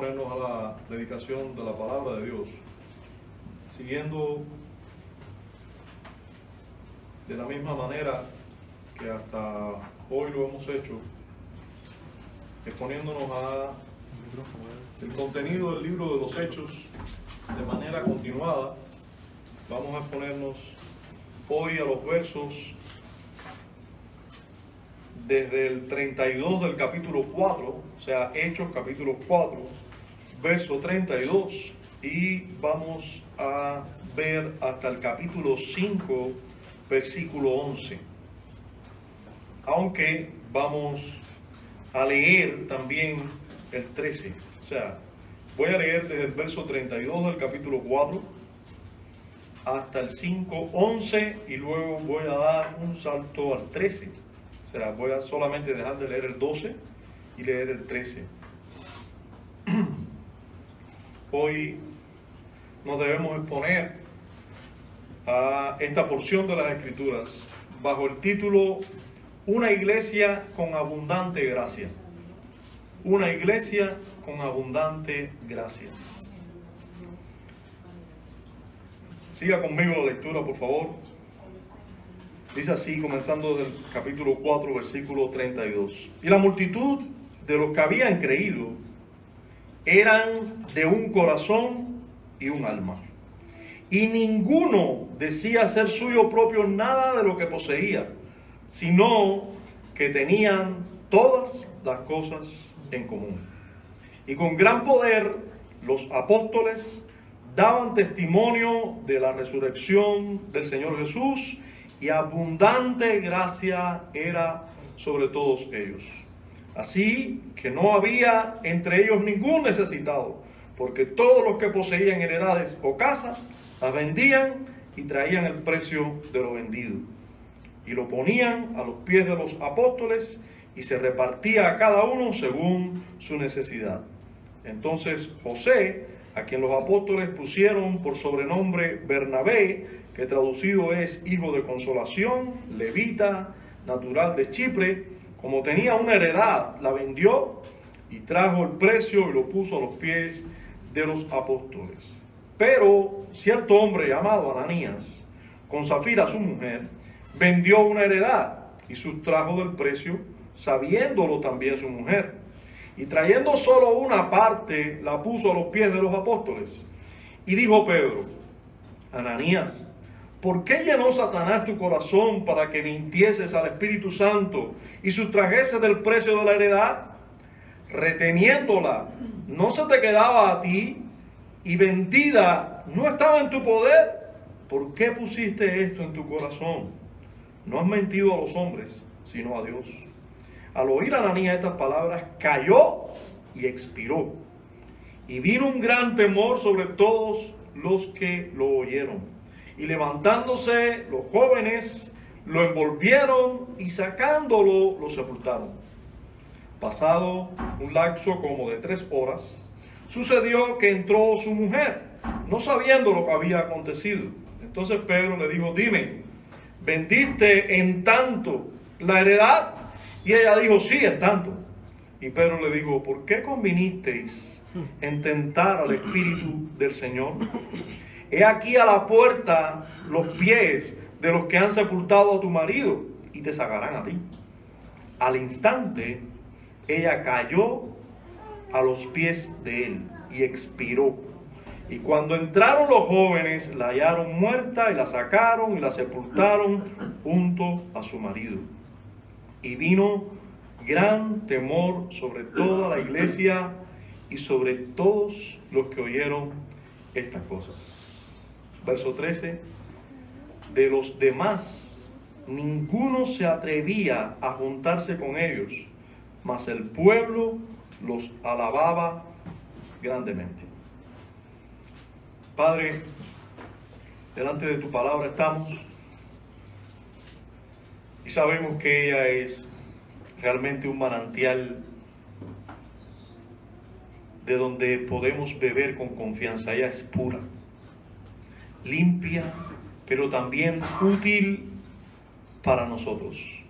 disponernos a la predicación de la palabra de Dios, siguiendo de la misma manera que hasta hoy lo hemos hecho, exponiéndonos a el contenido del libro de los Hechos de manera continuada. Vamos a exponernos hoy a los versos desde el 32 del capítulo 4, o sea, Hechos capítulo 4, verso 32, y vamos a ver hasta el capítulo 5, versículo 11. Aunque vamos a leer también el 13, o sea, voy a leer desde el verso 32 del capítulo 4 hasta el 5, 11, y luego voy a dar un salto al 13. O sea, voy a solamente dejar de leer el 12 y leer el 13. Hoy nos debemos exponer a esta porción de las Escrituras bajo el título Una iglesia con abundante gracia. Una iglesia con abundante gracia. Siga conmigo la lectura, por favor. Dice así, comenzando del capítulo 4, versículo 32. Y la multitud de los que habían creído eran de un corazón y un alma. Y ninguno decía ser suyo propio nada de lo que poseía, sino que tenían todas las cosas en común. Y con gran poder los apóstoles daban testimonio de la resurrección del Señor Jesús, y abundante gracia era sobre todos ellos. Así que no había entre ellos ningún necesitado, porque todos los que poseían heredades o casas las vendían y traían el precio de lo vendido, y lo ponían a los pies de los apóstoles, y se repartía a cada uno según su necesidad. Entonces José, a quien los apóstoles pusieron por sobrenombre Bernabé, que traducido es hijo de consolación, levita, natural de Chipre, como tenía una heredad, la vendió y trajo el precio y lo puso a los pies de los apóstoles. Pero cierto hombre llamado Ananías, con Safira su mujer, vendió una heredad y sustrajo del precio, sabiéndolo también su mujer. Y trayendo solo una parte, la puso a los pies de los apóstoles. Y dijo Pedro: Ananías, ¿por qué llenó Satanás tu corazón para que mintieses al Espíritu Santo y sustrajeses del precio de la heredad? Reteniéndola, ¿no se te quedaba a ti? Y vendida, ¿no estaba en tu poder? ¿Por qué pusiste esto en tu corazón? No has mentido a los hombres, sino a Dios. Al oír Ananías estas palabras, cayó y expiró. Y vino un gran temor sobre todos los que lo oyeron. Y levantándose los jóvenes, lo envolvieron y sacándolo, lo sepultaron. Pasado un lapso como de 3 horas, sucedió que entró su mujer, no sabiendo lo que había acontecido. Entonces Pedro le dijo: dime, ¿vendiste en tanto la heredad? Y ella dijo: sí, en tanto. Y Pedro le dijo: ¿por qué convinisteis en tentar al Espíritu del Señor? He aquí a la puerta los pies de los que han sepultado a tu marido, y te sacarán a ti. Al instante, ella cayó a los pies de él y expiró. Y cuando entraron los jóvenes, la hallaron muerta y la sacaron y la sepultaron junto a su marido. Y vino gran temor sobre toda la iglesia y sobre todos los que oyeron estas cosas. Verso 13. De los demás, ninguno se atrevía a juntarse con ellos, mas el pueblo los alababa grandemente. Padre, delante de tu palabra estamos y sabemos que ella es realmente un manantial de donde podemos beber con confianza. Ella es pura, limpia, pero también útil para nosotros,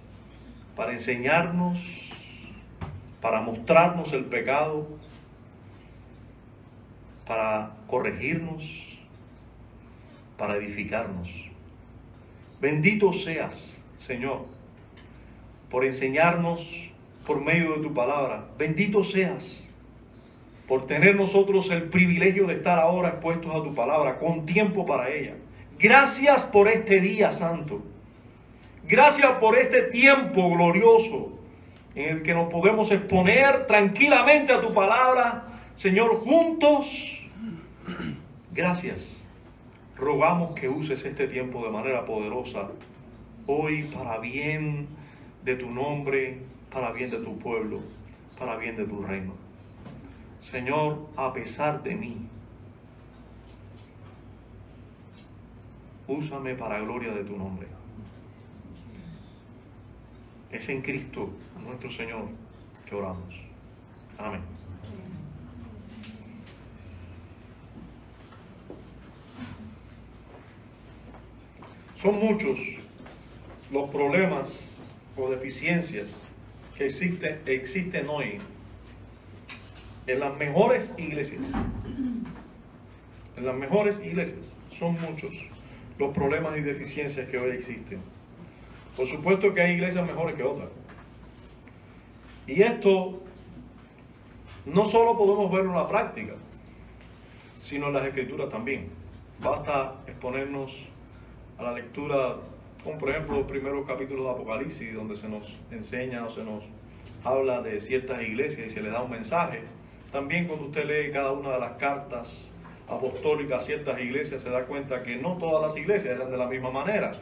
para enseñarnos, para mostrarnos el pecado, para corregirnos, para edificarnos. Bendito seas, Señor, por enseñarnos por medio de tu palabra. Bendito seas por tener nosotros el privilegio de estar ahora expuestos a tu palabra, con tiempo para ella. Gracias por este día santo. Gracias por este tiempo glorioso en el que nos podemos exponer tranquilamente a tu palabra, Señor, juntos. Gracias. Rogamos que uses este tiempo de manera poderosa hoy para bien de tu nombre, para bien de tu pueblo, para bien de tu reino. Señor, a pesar de mí, úsame para gloria de tu nombre. Es en Cristo, nuestro Señor, que oramos. Amén. Son muchos los problemas o deficiencias que existen hoy en las mejores iglesias. En las mejores iglesias son muchos los problemas y deficiencias que hoy existen. Por supuesto que hay iglesias mejores que otras. Y esto no solo podemos verlo en la práctica, sino en las escrituras también. Basta exponernos a la lectura, como por ejemplo los primeros capítulos de Apocalipsis, donde se nos enseña o se nos habla de ciertas iglesias y se les da un mensaje. También cuando usted lee cada una de las cartas apostólicas a ciertas iglesias, se da cuenta que no todas las iglesias eran de la misma manera.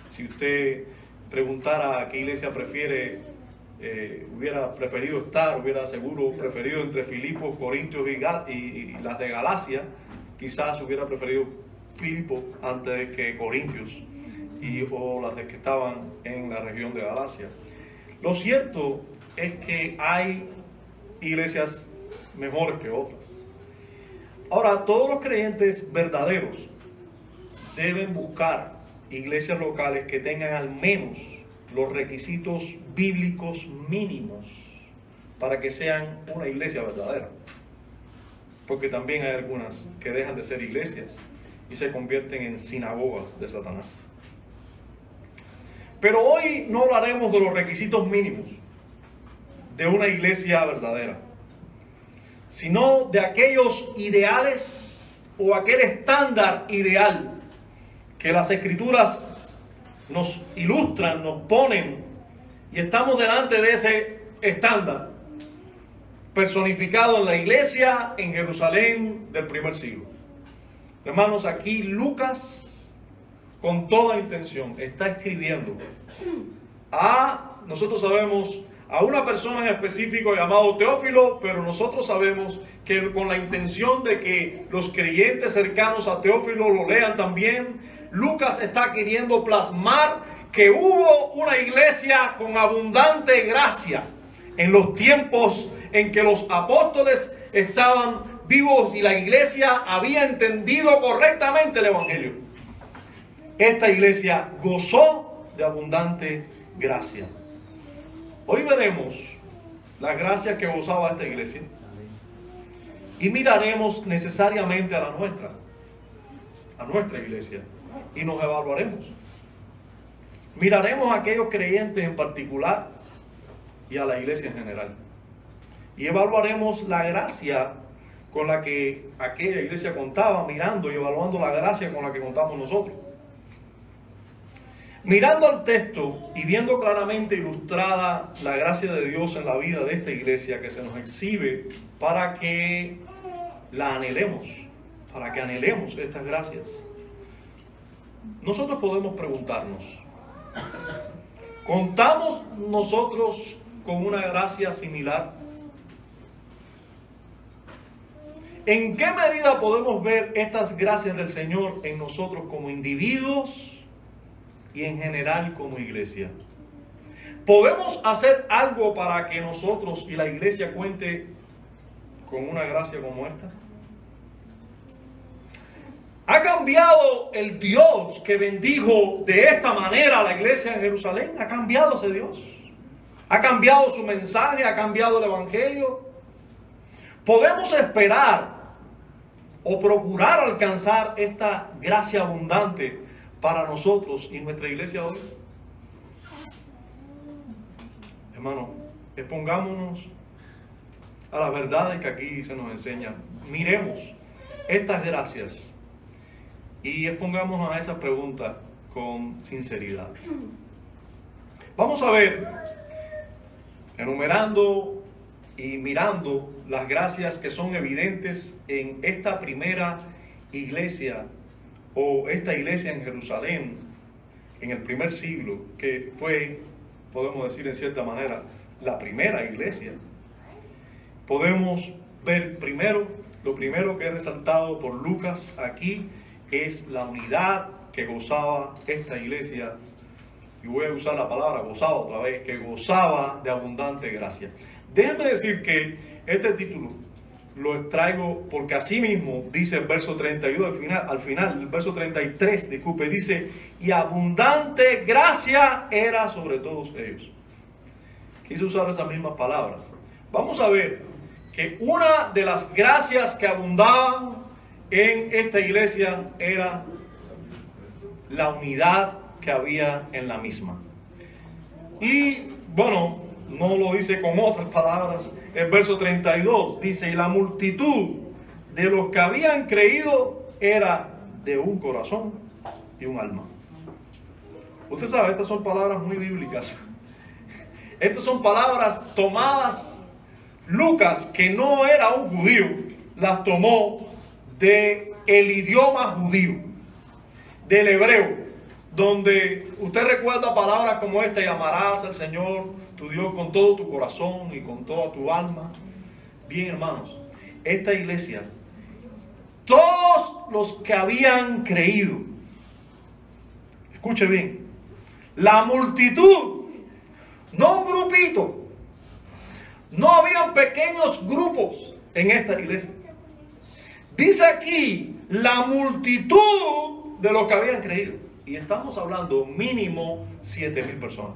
Si usted preguntara a qué iglesia hubiera preferido estar, hubiera seguro preferido entre Filipos, Corintios y las de Galacia, quizás hubiera preferido Filipos antes que Corintios o las de que estaban en la región de Galacia. Lo cierto es que hay iglesias mejores que otras. Ahora, todos los creyentes verdaderos deben buscar iglesias locales que tengan al menos los requisitos bíblicos mínimos para que sean una iglesia verdadera. Porque también hay algunas que dejan de ser iglesias y se convierten en sinagogas de Satanás. Pero hoy no hablaremos de los requisitos mínimos de una iglesia verdadera, sino de aquellos ideales o aquel estándar ideal que las escrituras nos ilustran, nos ponen, y estamos delante de ese estándar personificado en la iglesia en Jerusalén del primer siglo. Hermanos, aquí Lucas, con toda intención, está escribiendo nosotros sabemos, a una persona en específico llamado Teófilo, pero nosotros sabemos que con la intención de que los creyentes cercanos a Teófilo lo lean también, Lucas está queriendo plasmar que hubo una iglesia con abundante gracia en los tiempos en que los apóstoles estaban vivos y la iglesia había entendido correctamente el evangelio. Esta iglesia gozó de abundante gracia. Hoy veremos la gracia que gozaba esta iglesia y miraremos necesariamente a nuestra iglesia, y nos evaluaremos. Miraremos a aquellos creyentes en particular y a la iglesia en general, y evaluaremos la gracia con la que aquella iglesia contaba, mirando y evaluando la gracia con la que contamos nosotros. Mirando al texto y viendo claramente ilustrada la gracia de Dios en la vida de esta iglesia que se nos exhibe para que la anhelemos, para que anhelemos estas gracias, nosotros podemos preguntarnos, ¿contamos nosotros con una gracia similar? ¿En qué medida podemos ver estas gracias del Señor en nosotros como individuos y en general como iglesia? ¿Podemos hacer algo para que nosotros y la iglesia cuente con una gracia como esta? ¿Ha cambiado el Dios que bendijo de esta manera a la iglesia en Jerusalén? ¿Ha cambiado ese Dios? ¿Ha cambiado su mensaje? ¿Ha cambiado el evangelio? ¿Podemos esperar o procurar alcanzar esta gracia abundante para nosotros y nuestra iglesia hoy? Hermano, expongámonos a las verdades que aquí se nos enseñan. Miremos estas gracias y expongámonos a esa pregunta con sinceridad. Vamos a ver, enumerando y mirando las gracias que son evidentes en esta primera iglesia, o esta iglesia en Jerusalén, en el primer siglo, que fue, podemos decir en cierta manera, la primera iglesia. Podemos ver primero, lo primero que es resaltado por Lucas aquí es la unidad que gozaba esta iglesia, y voy a usar la palabra gozaba otra vez, que gozaba de abundante gracia. Déjenme decir que este título lo extraigo porque así mismo dice el verso 32 al final, el verso 33, disculpe, dice, y abundante gracia era sobre todos ellos. Quise usar esas mismas palabras. Vamos a ver que una de las gracias que abundaban en esta iglesia era la unidad que había en la misma. Y bueno, no lo dice con otras palabras. El verso 32 dice, y la multitud de los que habían creído era de un corazón y un alma. Usted sabe, estas son palabras muy bíblicas. Estas son palabras tomadas. Lucas, que no era un judío, las tomó del idioma judío, del hebreo, donde usted recuerda palabras como esta: y amarás al Señor tu Dios con todo tu corazón y con toda tu alma. Bien, hermanos, esta iglesia, todos los que habían creído, escuche bien, la multitud, no un grupito, no habían pequeños grupos en esta iglesia. Dice aquí la multitud de los que habían creído. Y estamos hablando mínimo 7,000 personas.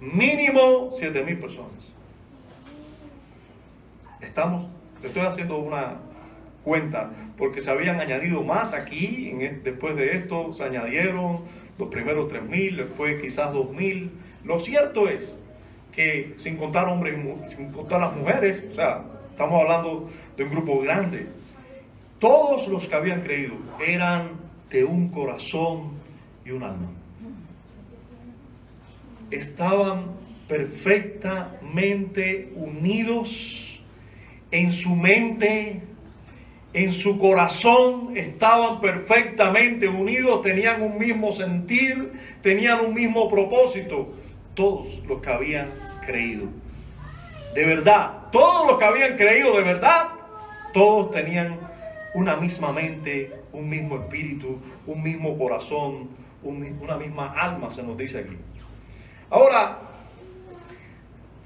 Mínimo 7,000 personas. Estoy haciendo una cuenta porque se habían añadido más aquí. Después de esto se añadieron los primeros 3,000, después quizás 2,000. Lo cierto es que sin contar hombres, sin contar las mujeres, o sea, estamos hablando de un grupo grande. Todos los que habían creído eran de un corazón y un alma. Estaban perfectamente unidos en su mente, en su corazón, estaban perfectamente unidos, tenían un mismo sentir, tenían un mismo propósito. Todos los que habían creído, de verdad, todos los que habían creído de verdad, todos tenían una misma mente, un mismo espíritu, un mismo corazón, una misma alma, se nos dice aquí. Ahora,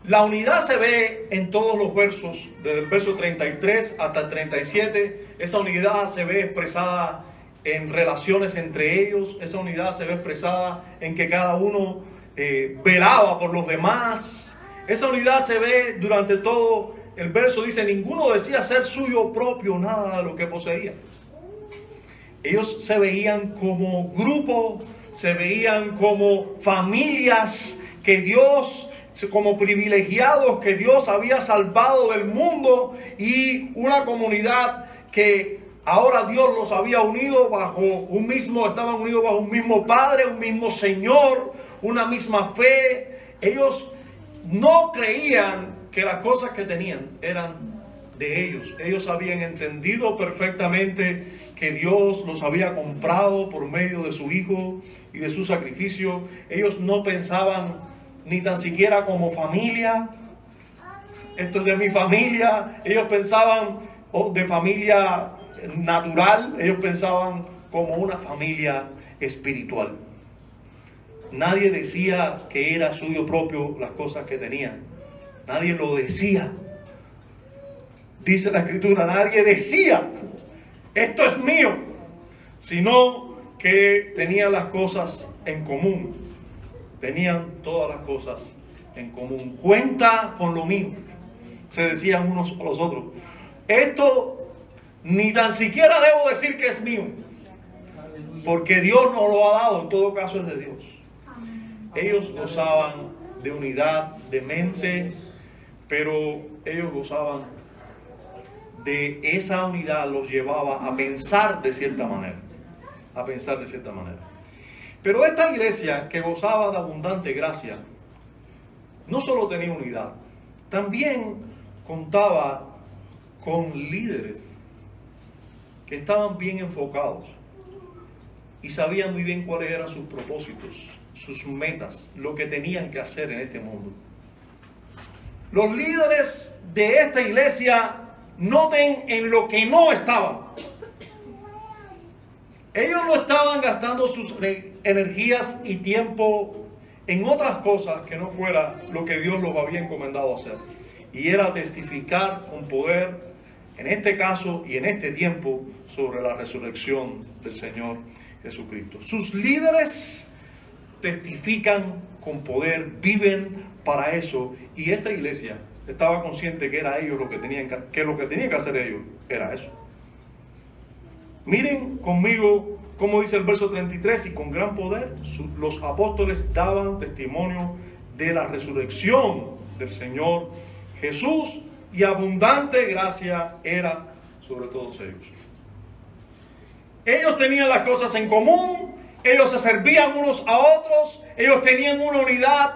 la unidad se ve en todos los versos, desde el verso 33 hasta el 37. Esa unidad se ve expresada en relaciones entre ellos. Esa unidad se ve expresada en que cada uno velaba por los demás. Esa unidad se ve durante todo el verso. Dice, ninguno decía ser suyo propio nada de lo que poseía. Ellos se veían como grupo, se veían como familias que Dios, como privilegiados que Dios había salvado del mundo, y una comunidad que ahora Dios los había unido estaban unidos bajo un mismo Padre, un mismo Señor, una misma fe. Ellos no creían que las cosas que tenían eran de ellos. Ellos habían entendido perfectamente que Dios los había comprado por medio de su Hijo y de su sacrificio. Ellos no pensaban ni tan siquiera como familia. Esto es de mi familia. Ellos pensaban de familia natural. Ellos pensaban como una familia espiritual. Nadie decía que era suyo propio las cosas que tenían. Nadie lo decía. Dice la Escritura, nadie decía, esto es mío, sino que tenían las cosas en común. Tenían todas las cosas en común. Cuenta con lo mío, se decían unos a los otros. Esto Ni tan siquiera debo decir que es mío. Porque Dios nos lo ha dado, en todo caso es de Dios. Ellos gozaban de unidad de mente, pero ellos gozaban de esa unidad, los llevaba a pensar de cierta manera. A pensar de cierta manera. Pero esta iglesia que gozaba de abundante gracia, no solo tenía unidad, también contaba con líderes que estaban bien enfocados y sabían muy bien cuáles eran sus propósitos, sus metas, lo que tenían que hacer en este mundo. Los líderes de esta iglesia, noten en lo que no estaban. Ellos no estaban gastando sus energías y tiempo en otras cosas que no fuera lo que Dios los había encomendado hacer. Y era testificar con poder, en este caso y en este tiempo, sobre la resurrección del Señor Jesucristo. Sus líderes testifican con poder, viven para eso. Y esta iglesia estaba consciente que era ellos lo que tenían que hacer ellos era eso. Miren conmigo cómo dice el verso 33, y con gran poder los apóstoles daban testimonio de la resurrección del Señor Jesús, y abundante gracia era sobre todos ellos. Ellos tenían las cosas en común, ellos se servían unos a otros, ellos tenían una unidad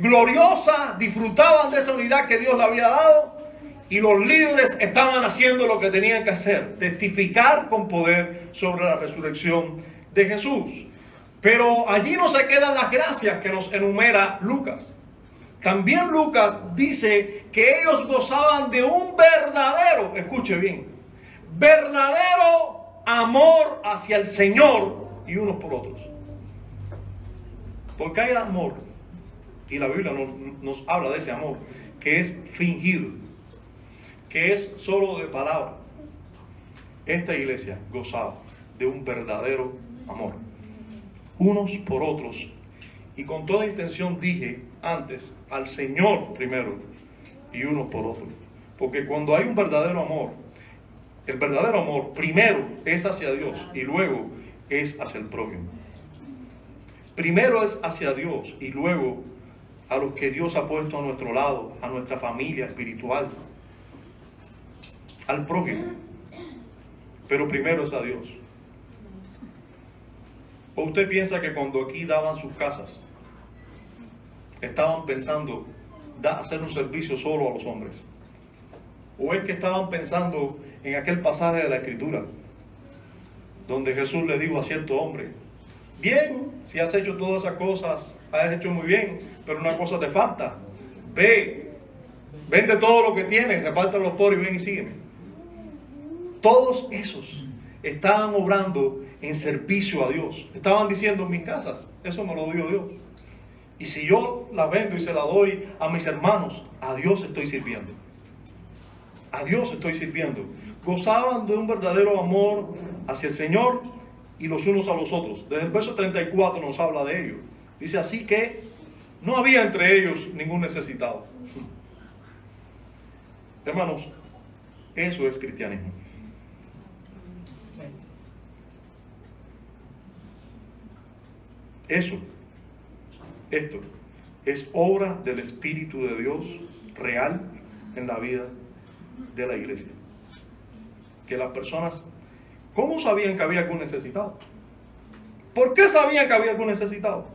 gloriosa, disfrutaban de esa unidad que Dios le había dado. Y los líderes estaban haciendo lo que tenían que hacer, testificar con poder sobre la resurrección de Jesús. Pero allí no se quedan las gracias que nos enumera Lucas. También Lucas dice que ellos gozaban de un verdadero, escuche bien, verdadero amor hacia el Señor y unos por otros. Porque hay amor, y la Biblia nos habla de ese amor, que es fingido, que es solo de palabra. Esta iglesia gozaba de un verdadero amor, unos por otros, y con toda intención dije antes, al Señor primero y unos por otros. Porque cuando hay un verdadero amor, el verdadero amor primero es hacia Dios y luego es hacia el prójimo. Primero es hacia Dios y luego a los que Dios ha puesto a nuestro lado, a nuestra familia espiritual, al prójimo. Pero primero es a Dios. ¿O usted piensa que cuando aquí daban sus casas, estaban pensando hacer un servicio solo a los hombres? ¿O es que estaban pensando en aquel pasaje de la Escritura donde Jesús le dijo a cierto hombre: bien, si has hecho todas esas cosas, has hecho muy bien, pero una cosa te falta. Vende todo lo que tienes, reparte a los pobres y ven y sígueme. Todos esos estaban obrando en servicio a Dios. Estaban diciendo: mis casas, eso me lo dio Dios. Y si yo la vendo y se la doy a mis hermanos, a Dios estoy sirviendo. A Dios estoy sirviendo. Gozaban de un verdadero amor hacia el Señor y los unos a los otros. Desde el verso 34 nos habla de ello. Dice: así que no había entre ellos ningún necesitado. Hermanos, eso es cristianismo. Esto es obra del Espíritu de Dios real en la vida de la iglesia. Que las personas, ¿cómo sabían que había algún necesitado? ¿Por qué sabían que había algún necesitado?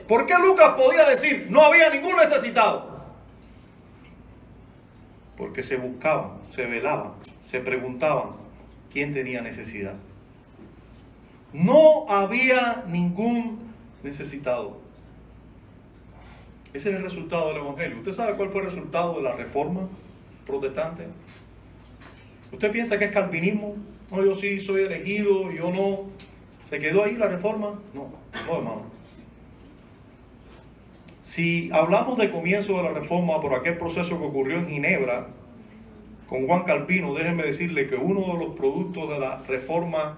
¿Por qué Lucas podía decir no había ningún necesitado? Porque se buscaban, se velaban, se preguntaban quién tenía necesidad. No había ningún necesitado. Ese es el resultado del Evangelio. ¿Usted sabe cuál fue el resultado de la Reforma protestante? ¿Usted piensa que es calvinismo? No, yo sí soy elegido, yo no. ¿Se quedó ahí la Reforma? No, hermano. Si hablamos de comienzo de la Reforma por aquel proceso que ocurrió en Ginebra con Juan Calvino, déjenme decirle que uno de los productos de la Reforma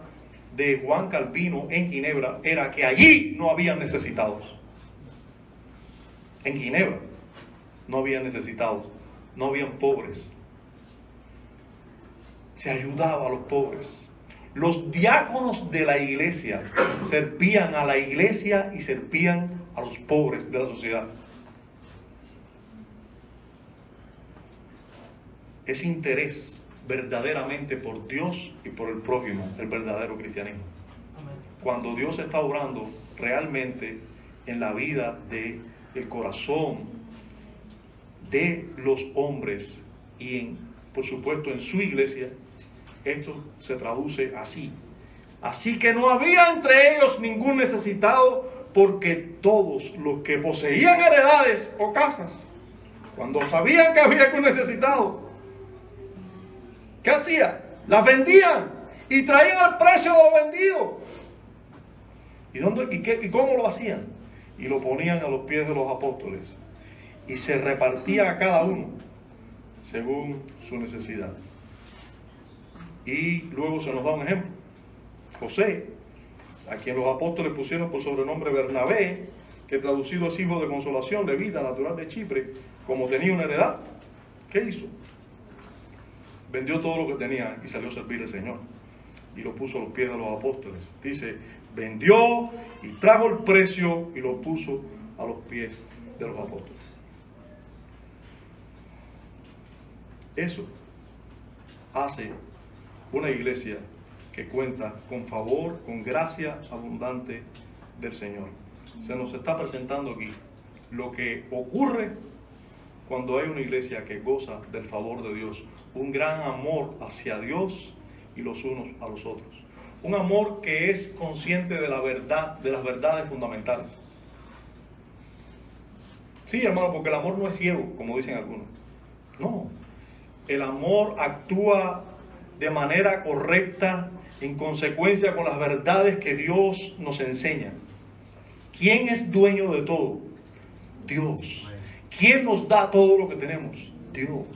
de Juan Calvino en Ginebra era que allí no había necesitados. En Ginebra no había necesitados, no habían pobres. se ayudaba a los pobres. Los diáconos de la iglesia servían a la iglesia y servían a los pobres de la sociedad. Ese interés verdaderamente por Dios y por el prójimo, el verdadero cristianismo. Cuando Dios está obrando realmente en la vida del corazón de los hombres y por supuesto en su iglesia, esto se traduce así. Así que no había entre ellos ningún necesitado, porque todos los que poseían heredades o casas, cuando sabían que había algún necesitado, ¿qué hacían? Las vendían y traían el precio de lo vendido. ¿Y cómo lo hacían? Y lo ponían a los pies de los apóstoles y se repartía a cada uno según su necesidad. Y luego se nos da un ejemplo. José, a quien los apóstoles pusieron por sobrenombre Bernabé, que traducido es hijo de consolación, levita, natural de Chipre, como tenía una heredad, ¿qué hizo? Vendió todo lo que tenía y salió a servir al Señor. Y lo puso a los pies de los apóstoles. Dice, vendió y trajo el precio y lo puso a los pies de los apóstoles. Eso hace una iglesia que cuenta con favor, con gracia abundante del Señor. Se nos está presentando aquí lo que ocurre cuando hay una iglesia que goza del favor de Dios, un gran amor hacia Dios y los unos a los otros. Un amor que es consciente de la verdad, de las verdades fundamentales. Sí, hermano, porque el amor no es ciego, como dicen algunos. No, el amor actúa de manera correcta, en consecuencia con las verdades que Dios nos enseña. ¿Quién es dueño de todo? Dios. ¿Quién nos da todo lo que tenemos? Dios.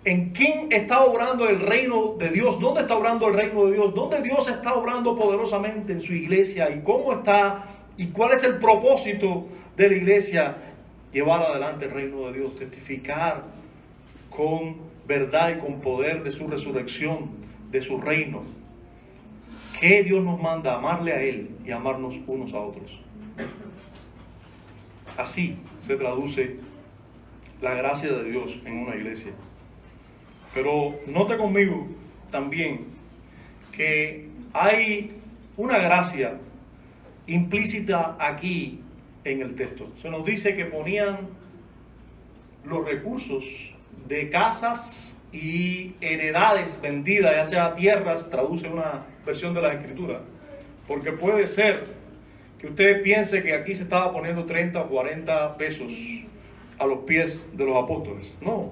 ¿En quién está obrando el reino de Dios? ¿Dónde está obrando el reino de Dios? ¿Dónde Dios está obrando poderosamente en su iglesia? ¿Y cómo está? ¿Y cuál es el propósito de la iglesia? Llevar adelante el reino de Dios, testificar con verdad y con poder de su resurrección, de su reino. Que Dios nos manda a amarle a Él y amarnos unos a otros. Así se traduce la gracia de Dios en una iglesia. Pero note conmigo también que hay una gracia implícita aquí en el texto. Se nos dice que ponían los recursos de casas y heredades vendidas, ya sea tierras, traduce una versión de la Escritura, porque puede ser que usted piense que aquí se estaba poniendo 30 o 40 pesos a los pies de los apóstoles. No,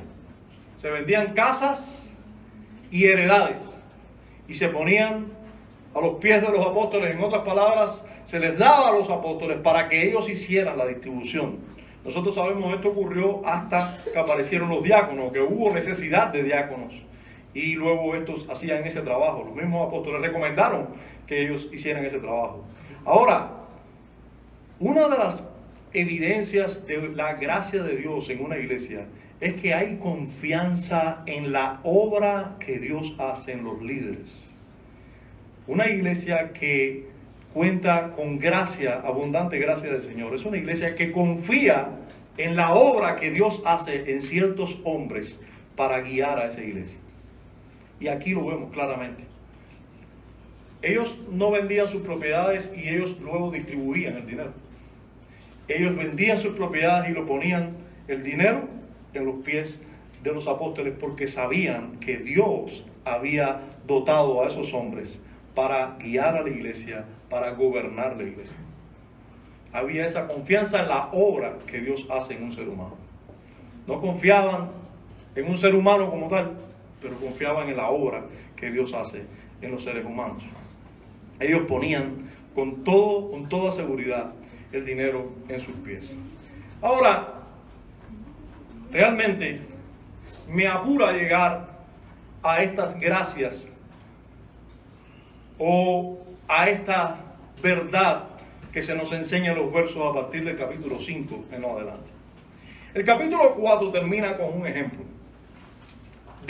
se vendían casas y heredades y se ponían a los pies de los apóstoles. En otras palabras, se les daba a los apóstoles para que ellos hicieran la distribución. Nosotros sabemos esto ocurrió hasta que aparecieron los diáconos, que hubo necesidad de diáconos y luego estos hacían ese trabajo. Los mismos apóstoles recomendaron que ellos hicieran ese trabajo. Ahora, una de las evidencias de la gracia de Dios en una iglesia es que hay confianza en la obra que Dios hace en los líderes. Una iglesia que cuenta con gracia, abundante gracia del Señor, es una iglesia que confía en la obra que Dios hace en ciertos hombres para guiar a esa iglesia. Y aquí lo vemos claramente. Ellos no vendían sus propiedades y ellos luego distribuían el dinero. Ellos vendían sus propiedades y lo ponían el dinero en los pies de los apóstoles porque sabían que Dios había dotado a esos hombres para guiar a la iglesia, para gobernar la iglesia. Había esa confianza en la obra que Dios hace en un ser humano. No confiaban en un ser humano como tal, pero confiaban en la obra que Dios hace en los seres humanos. Ellos ponían con toda seguridad el dinero en sus pies. Ahora, realmente me apura llegar a estas gracias o a esta verdad que se nos enseña en los versos a partir del capítulo 5 en adelante. El capítulo 4 termina con un ejemplo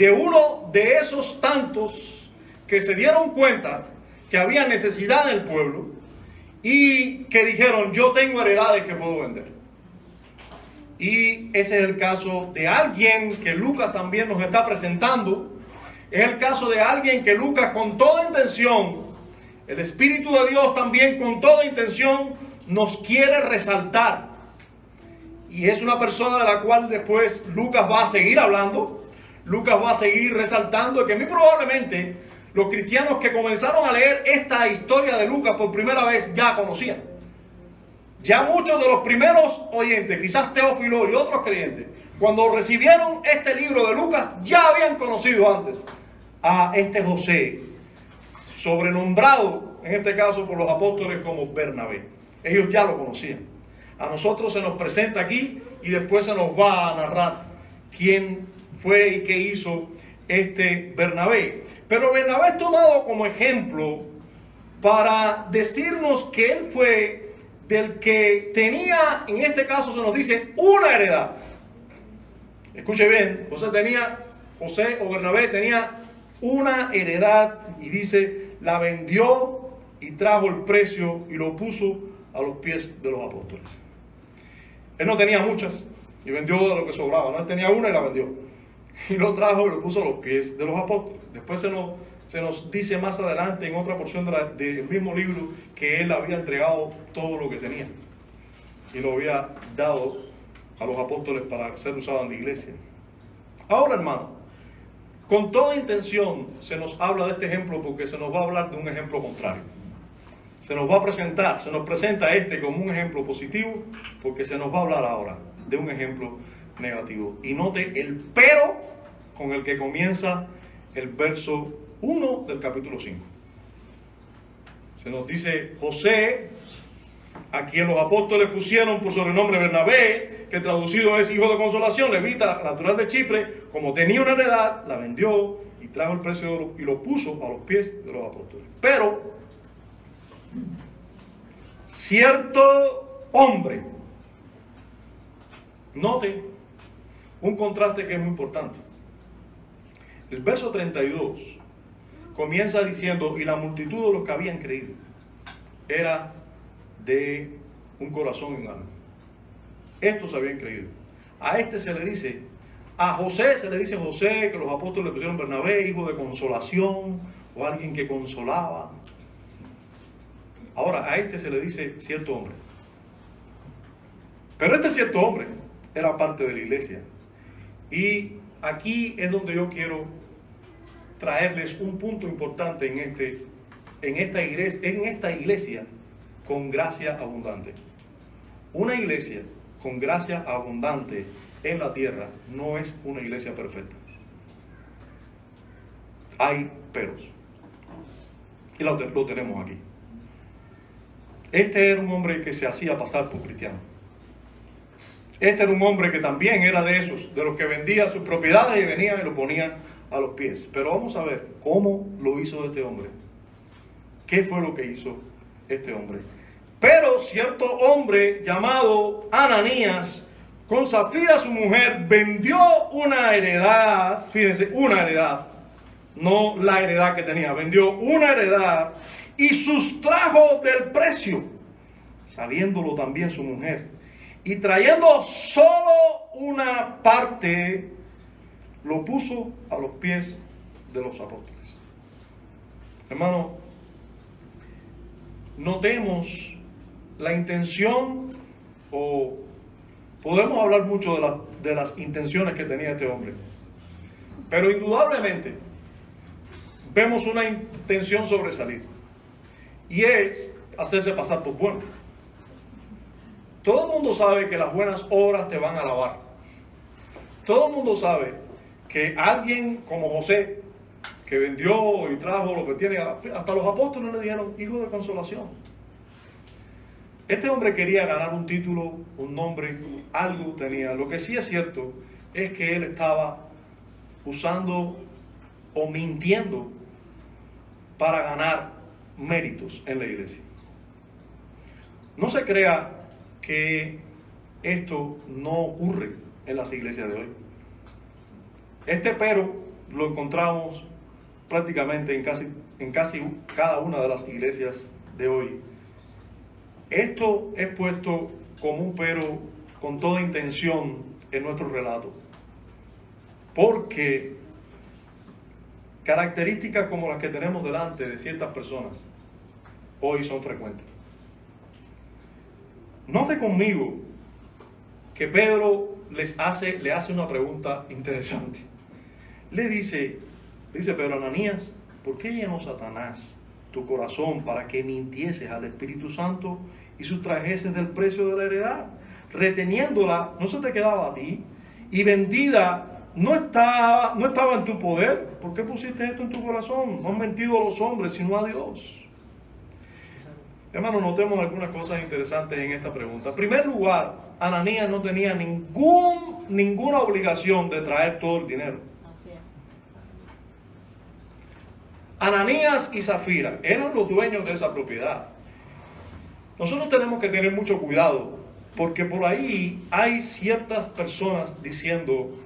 de uno de esos tantos que se dieron cuenta que había necesidad en el pueblo y que dijeron, yo tengo heredades que puedo vender. Y ese es el caso de alguien que Lucas también nos está presentando. Es el caso de alguien que Lucas, con toda intención, el Espíritu de Dios también con toda intención nos quiere resaltar. Y es una persona de la cual después Lucas va a seguir hablando. Lucas va a seguir resaltando que muy probablemente los cristianos que comenzaron a leer esta historia de Lucas por primera vez ya conocían. Ya muchos de los primeros oyentes, quizás Teófilo y otros creyentes, cuando recibieron este libro de Lucas, ya habían conocido antes a este José, sobrenombrado en este caso por los apóstoles como Bernabé. Ellos ya lo conocían. A nosotros se nos presenta aquí y después se nos va a narrar quién fue y qué hizo este Bernabé. Pero Bernabé es tomado como ejemplo para decirnos que él fue del que tenía, en este caso se nos dice, una heredad. Escuche bien, José o Bernabé tenía una heredad y dice, la vendió y trajo el precio y lo puso a los pies de los apóstoles. Él no tenía muchas y vendió de lo que sobraba, ¿no? Él tenía una y la vendió. Y lo trajo y lo puso a los pies de los apóstoles. Después se nos dice más adelante en otra porción del mismo libro que él había entregado todo lo que tenía y lo había dado a los apóstoles para ser usado en la iglesia. Ahora, hermano, con toda intención se nos habla de este ejemplo porque se nos va a hablar de un ejemplo contrario. Se nos presenta este como un ejemplo positivo porque se nos va a hablar ahora de un ejemplo negativo. Y note el pero con el que comienza el verso 1 del capítulo 5. Se nos dice, José, a quien los apóstoles pusieron por sobrenombre Bernabé, que traducido es hijo de consolación, levita, natural de Chipre, como tenía una heredad, la vendió y trajo el precio y lo puso a los pies de los apóstoles. Pero cierto hombre, note un contraste que es muy importante. El verso 32 comienza diciendo, y la multitud de los que habían creído era de un corazón en alma. Estos habían creído. A este se le dice, a José se le dice José, que los apóstoles le pusieron Bernabé, hijo de consolación, o alguien que consolaba. Ahora, a este se le dice cierto hombre. Pero este cierto hombre era parte de la iglesia. Y aquí es donde yo quiero traerles un punto importante en esta iglesia con gracia abundante. Una iglesia con gracia abundante en la tierra no es una iglesia perfecta. Hay peros. Y lo tenemos aquí. Este era un hombre que se hacía pasar por cristiano. Este era un hombre que también era de esos, de los que vendía sus propiedades y venía y lo ponía a los pies. Pero vamos a ver cómo lo hizo este hombre. ¿Qué fue lo que hizo este hombre? Pero cierto hombre llamado Ananías, con Zafira su mujer, vendió una heredad, fíjense, una heredad, no la heredad que tenía, vendió una heredad y sustrajo del precio, sabiéndolo también su mujer, y trayendo solo una parte, lo puso a los pies de los apóstoles. Hermano, notemos la intención, o podemos hablar mucho de las intenciones que tenía este hombre, pero indudablemente vemos una intención sobresalir, y es hacerse pasar por bueno. Todo el mundo sabe que las buenas obras te van a alabar. Todo el mundo sabe que alguien como José, que vendió y trajo lo que tiene, hasta los apóstoles le dijeron hijo de consolación. Este hombre quería ganar un título, un nombre, algo tenía. Lo que sí es cierto es que él estaba usando o mintiendo para ganar méritos en la iglesia. No se crea que esto no ocurre en las iglesias de hoy. Este pero lo encontramos prácticamente en casi cada una de las iglesias de hoy. Esto es puesto como un pero con toda intención en nuestro relato, porque características como las que tenemos delante de ciertas personas hoy son frecuentes. Note conmigo que Pedro le hace una pregunta interesante. Le dice Pedro: Ananías, ¿por qué llenó Satanás tu corazón para que mintieses al Espíritu Santo y sustrajeses del precio de la heredad? Reteniéndola, no se te quedaba a ti, y vendida no estaba en tu poder. ¿Por qué pusiste esto en tu corazón? No han mentido a los hombres, sino a Dios. Hermanos, notemos algunas cosas interesantes en esta pregunta. En primer lugar, Ananías no tenía ninguna obligación de traer todo el dinero. Ananías y Zafira eran los dueños de esa propiedad. Nosotros tenemos que tener mucho cuidado, porque por ahí hay ciertas personas diciendo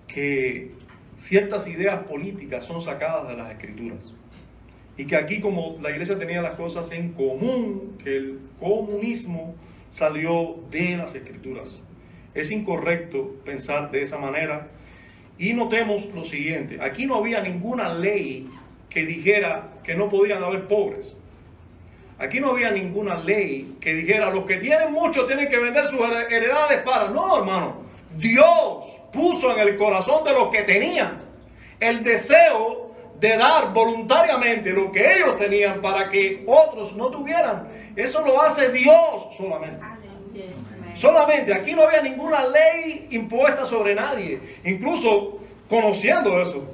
que ciertas ideas políticas son sacadas de las Escrituras. Y que aquí, como la iglesia tenía las cosas en común, que el comunismo salió de las Escrituras. Es incorrecto pensar de esa manera. Y notemos lo siguiente: aquí no había ninguna ley que dijera que no podían haber pobres. Aquí no había ninguna ley que dijera los que tienen mucho tienen que vender sus heredades para. No, hermano. Dios puso en el corazón de los que tenían el deseo de dar voluntariamente lo que ellos tenían para que otros no tuvieran. Eso lo hace Dios solamente. Solamente. Aquí no había ninguna ley impuesta sobre nadie. Incluso conociendo eso,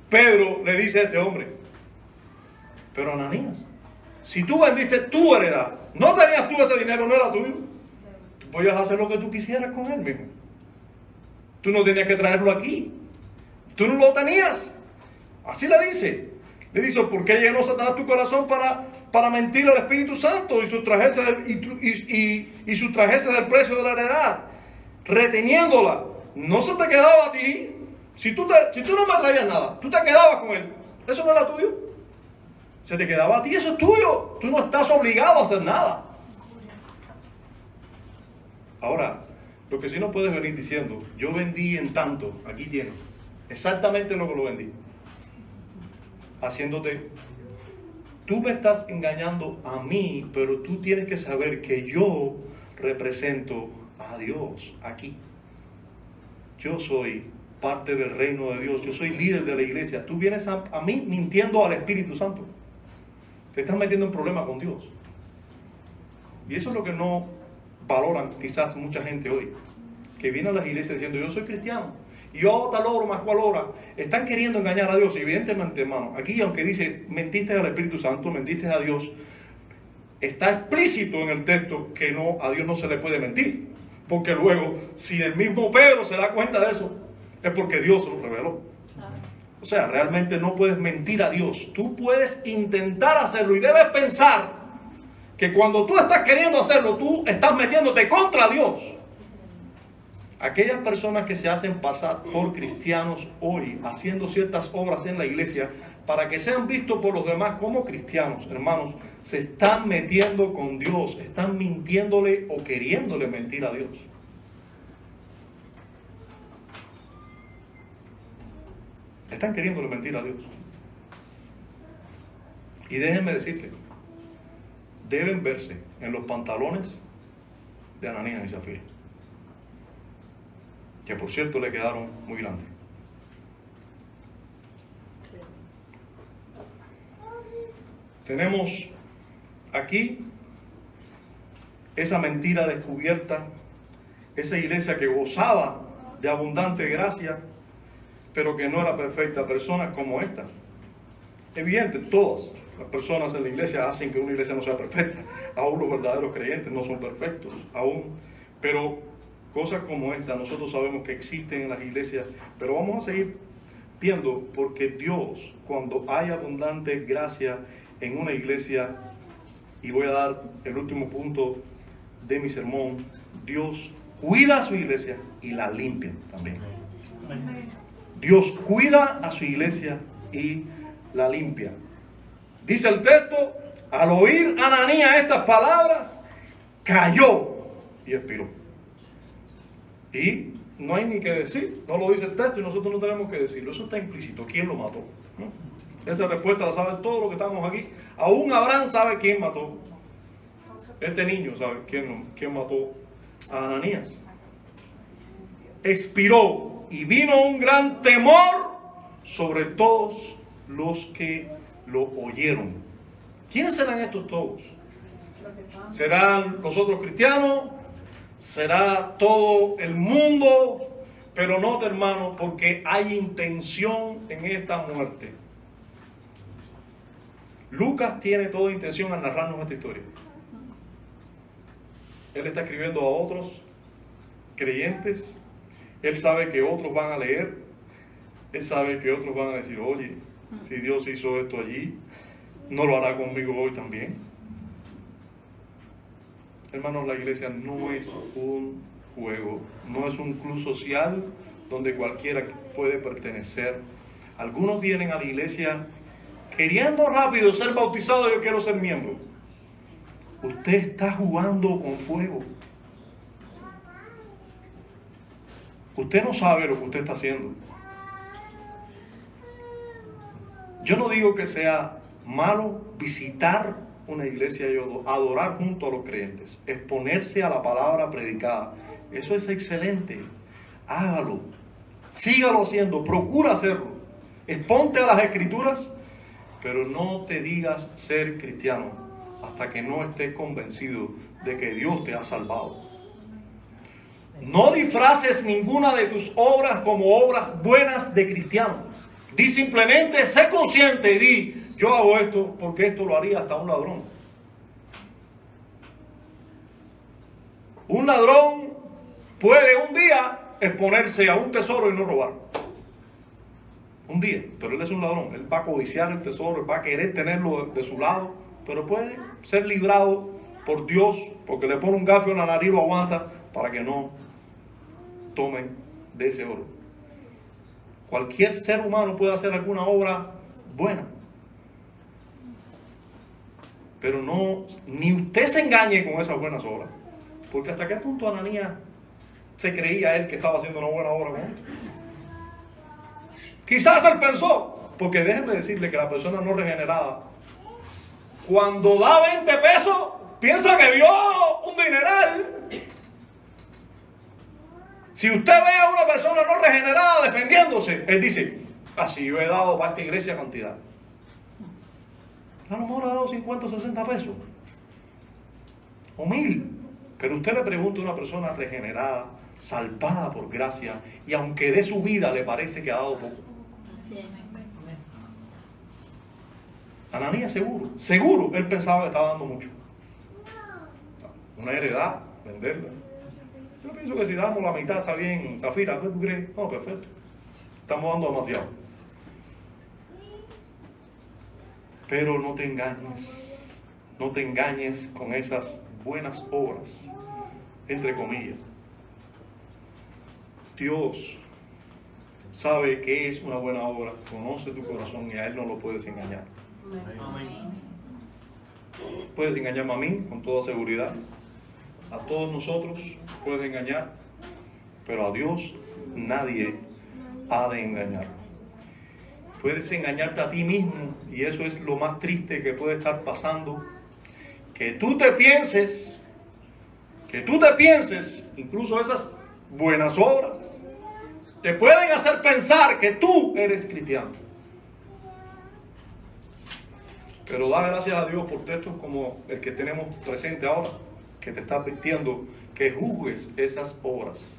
Pedro le dice a este hombre: pero Ananías, si tú vendiste tu heredad, no tenías tú ese dinero, no era tuyo, tú podías hacer lo que tú quisieras con él mismo. Tú no tenías que traerlo aquí. Tú no lo tenías. Así le dice. Le dice: ¿por qué llenó Satanás tu corazón para mentir al Espíritu Santo y sustrajerse del precio de la heredad? Reteniéndola. No se te quedaba a ti. Si tú no me traías nada, tú te quedabas con él. Eso no era tuyo. Se te quedaba a ti, eso es tuyo. Tú no estás obligado a hacer nada. Ahora, lo que sí no puedes venir diciendo: yo vendí en tanto, aquí tienes exactamente lo que lo vendí. Haciéndote, tú me estás engañando a mí, pero tú tienes que saber que yo represento a Dios aquí. Yo soy parte del reino de Dios, yo soy líder de la iglesia. Tú vienes a mí mintiendo al Espíritu Santo. Te estás metiendo en problemas con Dios. Y eso es lo que no valoran quizás mucha gente hoy, que viene a las iglesias diciendo: yo soy cristiano, y yo hago tal obra más cual obra. Están queriendo engañar a Dios. Y evidentemente, hermano, aquí aunque dice mentiste al Espíritu Santo, mentiste a Dios, está explícito en el texto que no, a Dios no se le puede mentir. Porque luego, si el mismo Pedro se da cuenta de eso, es porque Dios lo reveló. O sea, realmente no puedes mentir a Dios. Tú puedes intentar hacerlo, y debes pensar que cuando tú estás queriendo hacerlo, tú estás metiéndote contra Dios. Aquellas personas que se hacen pasar por cristianos hoy, haciendo ciertas obras en la iglesia para que sean vistos por los demás como cristianos, hermanos, se están metiendo con Dios, están mintiéndole o queriéndole mentir a Dios. Están queriéndole mentir a Dios. Y déjenme decirle, deben verse en los pantalones de Ananías y Zafira, que por cierto le quedaron muy grandes. Tenemos aquí esa mentira descubierta, esa iglesia que gozaba de abundante gracia, pero que no era perfecta. Personas como esta. Evidente, todas las personas en la iglesia hacen que una iglesia no sea perfecta. Aún los verdaderos creyentes no son perfectos, aún. Pero cosas como esta nosotros sabemos que existen en las iglesias, pero vamos a seguir viendo, porque Dios, cuando hay abundante gracia en una iglesia, y voy a dar el último punto de mi sermón, Dios cuida a su iglesia y la limpia también. Dios cuida a su iglesia y la limpia. Dice el texto, al oír Ananías estas palabras, cayó y expiró. Y no hay ni que decir, no lo dice el texto y nosotros no tenemos que decirlo, eso está implícito. ¿Quién lo mató? ¿No? Esa respuesta la saben todos los que estamos aquí. Aún Abraham sabe quién mató. Este niño sabe quién mató a Ananías. Expiró y vino un gran temor sobre todos los que lo oyeron. ¿Quiénes serán estos todos? ¿Serán los otros cristianos? ¿Será todo el mundo? Pero no, hermano, porque hay intención en esta muerte. Lucas tiene toda intención al narrarnos esta historia. Él está escribiendo a otros creyentes. Él sabe que otros van a leer. Él sabe que otros van a decir, oye, si Dios hizo esto allí, ¿no lo hará conmigo hoy también? Hermanos, la iglesia no es un juego, no es un club social donde cualquiera puede pertenecer. Algunos vienen a la iglesia queriendo rápido ser bautizado, yo quiero ser miembro. Usted está jugando con fuego. Usted no sabe lo que usted está haciendo. Yo no digo que sea malo visitar una iglesia y adorar junto a los creyentes, exponerse a la palabra predicada. Eso es excelente. Hágalo. Sígalo haciendo. Procura hacerlo. Exponte a las escrituras, pero no te digas ser cristiano hasta que no estés convencido de que Dios te ha salvado. No disfraces ninguna de tus obras como obras buenas de cristiano. Di simplemente, sé consciente y di, yo hago esto porque esto lo haría hasta un ladrón. Un ladrón puede un día exponerse a un tesoro y no robar. Un día, pero él es un ladrón. Él va a codiciar el tesoro, él va a querer tenerlo de su lado, pero puede ser librado por Dios, porque le pone un gafio en la nariz, lo aguanta para que no tomen de ese oro. Cualquier ser humano puede hacer alguna obra buena, pero no, ni usted se engañe con esas buenas obras, porque hasta qué punto Ananías se creía él que estaba haciendo una buena obra con esto. Quizás él pensó, porque déjenme decirle que la persona no regenerada, cuando da 20 pesos, piensa que vio un dineral. Si usted ve a una persona no regenerada defendiéndose, él dice, así yo he dado para esta iglesia cantidad. A lo mejor ha dado 50 o 60 pesos. O 1000. Pero usted le pregunta a una persona regenerada, salvada por gracia, y aunque de su vida le parece que ha dado poco. Ananías seguro, él pensaba que estaba dando mucho. Una heredad, venderla. Yo pienso que si damos la mitad está bien. Zafira, ¿qué tú crees? No, perfecto. Estamos dando demasiado. Pero no te engañes. No te engañes con esas buenas obras, entre comillas. Dios sabe qué es una buena obra, conoce tu corazón y a Él no lo puedes engañar. Amén. Puedes engañarme a mí con toda seguridad. A todos nosotros puedes engañar, pero a Dios nadie ha de engañar. Puedes engañarte a ti mismo y eso es lo más triste que puede estar pasando. Que tú te pienses, incluso esas buenas obras, te pueden hacer pensar que tú eres cristiano. Pero da gracias a Dios por textos como el que tenemos presente ahora, que te está advirtiendo que juzgues esas obras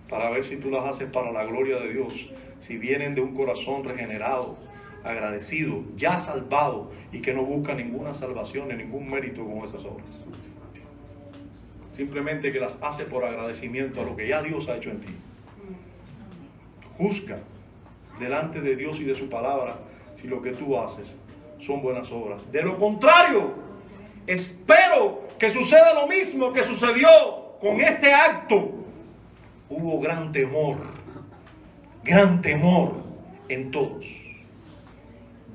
para ver si tú las haces para la gloria de Dios, si vienen de un corazón regenerado, agradecido, ya salvado y que no busca ninguna salvación ni ningún mérito con esas obras. Simplemente que las hace por agradecimiento a lo que ya Dios ha hecho en ti. Juzga delante de Dios y de su palabra si lo que tú haces son buenas obras. De lo contrario, espero que suceda lo mismo que sucedió con este acto. Hubo gran temor gran temor en todos.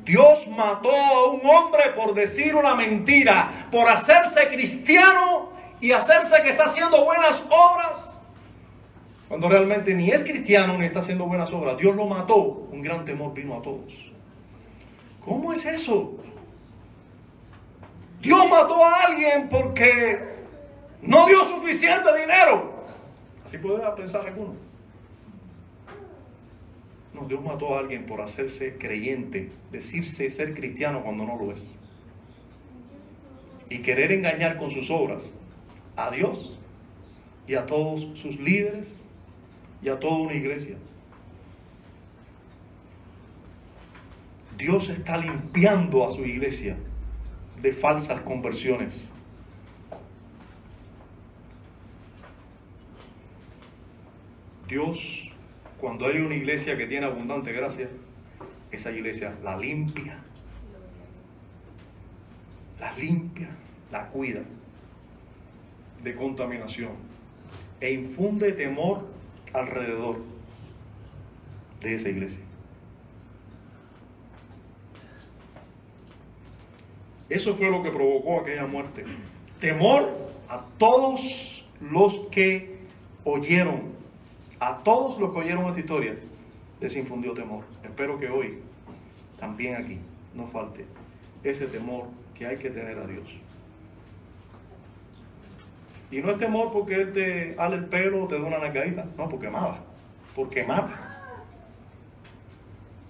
Dios mató a un hombre por decir una mentira, por hacerse cristiano y hacerse que está haciendo buenas obras, cuando realmente ni es cristiano ni está haciendo buenas obras. Dios lo mató, un gran temor vino a todos. ¿Cómo es eso? Dios mató a alguien porque no dio suficiente dinero. Así puede pensar alguno. No, Dios mató a alguien por hacerse creyente, decirse ser cristiano cuando no lo es. Y querer engañar con sus obras a Dios y a todos sus líderes y a toda una iglesia. Dios está limpiando a su iglesia de falsas conversiones. Dios, cuando hay una iglesia que tiene abundante gracia, esa iglesia la limpia, la cuida de contaminación e infunde temor alrededor de esa iglesia. Eso fue lo que provocó aquella muerte. Temor a todos los que oyeron. A todos los que oyeron esta historia les infundió temor. Espero que hoy, también aquí, no falte ese temor que hay que tener a Dios. Y no es temor porque Él te ala el pelo o te da una nalgadita. No, porque mata. Porque mata.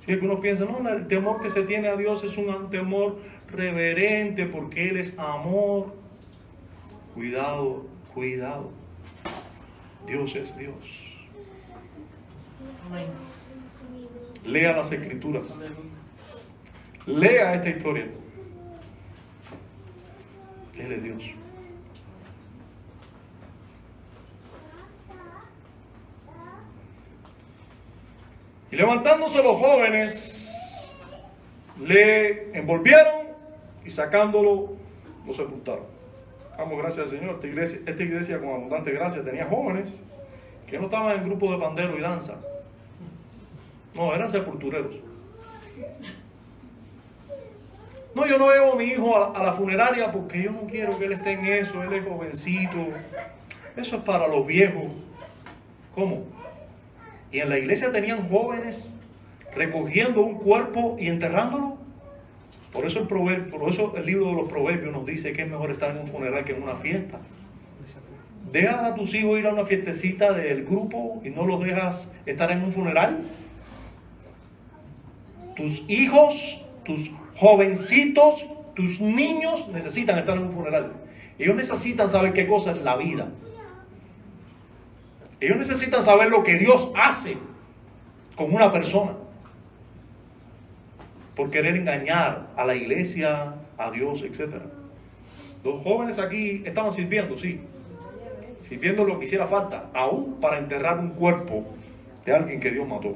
Si algunos piensan, no, el temor que se tiene a Dios es un temor reverente porque Él es amor. Cuidado, cuidado. Dios es Dios. Lea las Escrituras. Lea esta historia. Él es Dios. Y levantándose los jóvenes, le envolvieron y sacándolo, lo sepultaron. Damos gracias al Señor. Esta iglesia con abundante gracia tenía jóvenes que no estaban en grupo de pandero y danza. No, eran sepultureros. No, yo no llevo a mi hijo a la funeraria porque yo no quiero que él esté en eso. Él es jovencito. Eso es para los viejos. ¿Cómo? Y en la iglesia tenían jóvenes recogiendo un cuerpo y enterrándolo. Por eso el libro de los Proverbios nos dice que es mejor estar en un funeral que en una fiesta. ¿Dejas a tus hijos ir a una fiestecita del grupo y no los dejas estar en un funeral? Tus hijos, tus jovencitos, tus niños necesitan estar en un funeral. Ellos necesitan saber qué cosa es la vida. Ellos necesitan saber lo que Dios hace con una persona. Por querer engañar a la iglesia, a Dios, etc. Los jóvenes aquí estaban sirviendo, sí. Sirviendo lo que hiciera falta, aún para enterrar un cuerpo de alguien que Dios mató.